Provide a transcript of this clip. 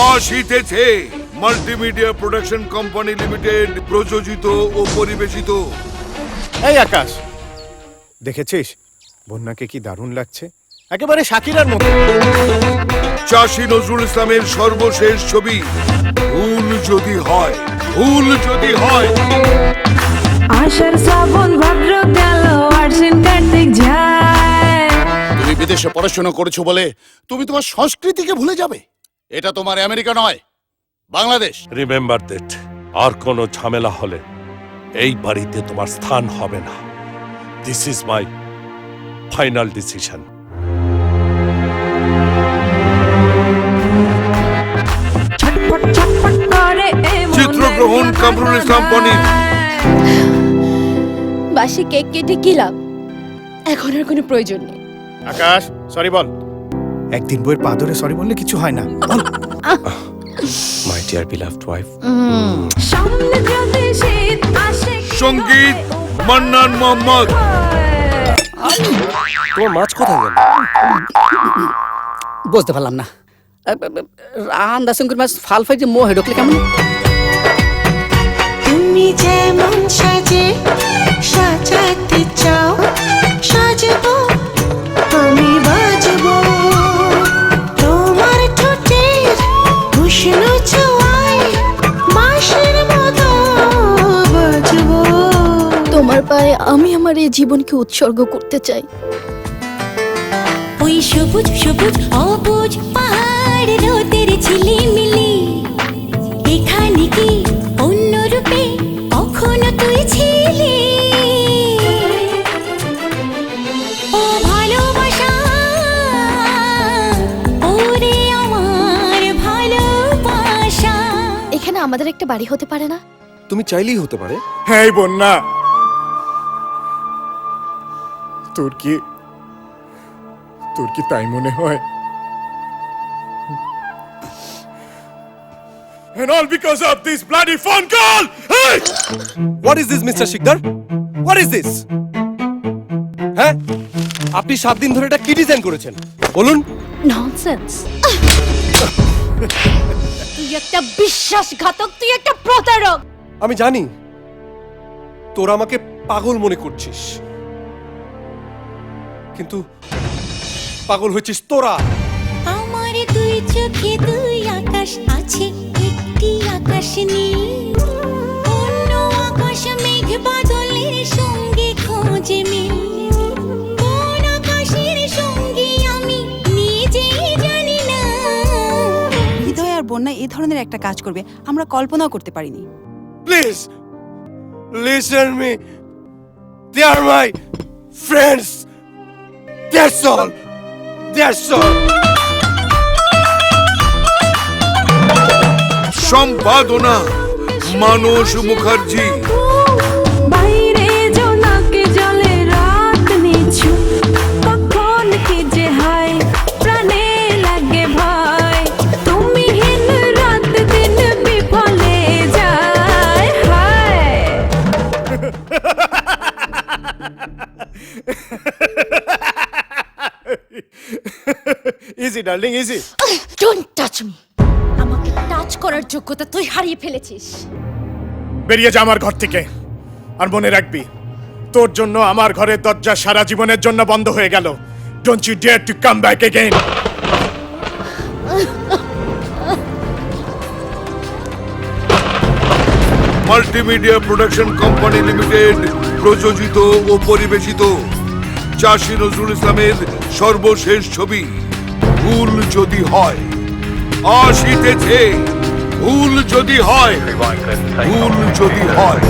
আসিতেছে multimedia production company limited প্রযোজিত ও পরিবেশিত। এই আকাশ, দেখেছিস বন্যাকে কি দারুণ লাগছে, একেবারে শাকিরার মতো। চাষী নজরুল ইসলামের সর্বশেষ ছবি ভুল যদি হয়, ভুল যদি হয়। আষাঢ় শ্রাবণ ভাদ্র গেল আশ্বিন কার্তিক যায়। তুমি বিদেশে পড়াশোনা করেছো বলে তুমি তোমার সংস্কৃতিকে ভুলে যাবে? এটা তোমার আমেরিকা নয়, বাংলাদেশ। রিমেম্বার দ্যাট, আর কোনো ঝামেলা হলে এই বাড়িতে তোমার স্থান হবে না। This is my final decision. ছটফট ছটফট করে চিত্রগ্রহণ কামরুল ইসলাম পনির। বাসি কেক কেটে কি লাভ? এখন আর কোনো প্রয়োজন নেই। আকাশ, সরি বল। একদিন বইয়ের পা ধরে সরি বললে কিছু হয় না। My dear beloved wife. সামনে যদি শীত আসে, সঙ্গীত মান্নান মোহাম্মদ। তোমার মাছ কোথায় গেল? বুঝতে পারলাম না। রান দাসঙ্কুর মাছ ফাল ফাই যে মোহে ঢুকলে কেমন? তুমি যেমন সাজে সাজাতে চাও, সাজবো আমি, বাজবো তোমার ঠোঁটের উষ্ণ ছোঁয়ায়, মাসের মতো বাজবো। তোমার পায়ে আমি আমার এই জীবনকে উৎসর্গ করতে চাই। ওই সবুজ সবুজ অবুজ পাহাড় রোদের ঝিলিমিলি, এখানে কি অন্য রূপে কখনো তুই ছিলি? ও ভালোবাসা, ওরে আমার ভালোবাসা। এখানে আমাদের একটা বাড়ি হতে পারে না? তুমি চাইলেই হতে পারে। হ্যাঁ বন্যা, তোর কি তাই মনে হয়? And all because of this bloody phone call! Hey! What is this, Mr. Sikdar? What is this? হ্যাঁ, আপনি 7 দিন ধরে এটা কি ডিজাইন করেছেন বলুন? ননসেন্স। তুই একটা বিশ্বাসঘাতক, তুই একটা প্রতারক। আমি জানি তোরা আমাকে পাগল মনে করছিস, কিন্তু পাগল হয়েছিস তোরা। আমার দুই চোখে দুই আকাশ আছে, একটি আকাশ নীল, অন্য আকাশ মেঘ বাদলের সঙ্গে খোঁজে মিল। কোন আকাশের সঙ্গে আমি নিজেই জানি না। হৃদয় আর বন্যা এই ধরনের একটা কাজ করবে আমরা কল্পনাও করতে পারিনি। Please listen me, they are my friends, that's all, that's all. সম্পাদনা মানস মুখার্জি। বাইরে জোনাকে জলে রাত নিছু, কখন কি যে হয় প্রাণে লাগে ভয়। তুমি হীন রাত দিন বিফলে যায় হায়। Easy darling, easy. Don't touch me. আমাকে টাচ করার যোগ্যতা তুই হারিয়ে ফেলেছিস। বেরিয়ে যা আমার ঘর থেকে, আর মনে রাখবি তোর জন্য আমার ঘরের দরজা সারা জীবনের জন্য বন্ধ হয়ে গেল। Don't you dare to come back again. Multimedia production company limited প্রযোজিত ও পরিবেশিত চাষী নজরুল ইসলামের সর্বশেষ ছবি ভুল যদি হয়। আসিতেছে ভুল যদি হয়, ভুল যদি হয়।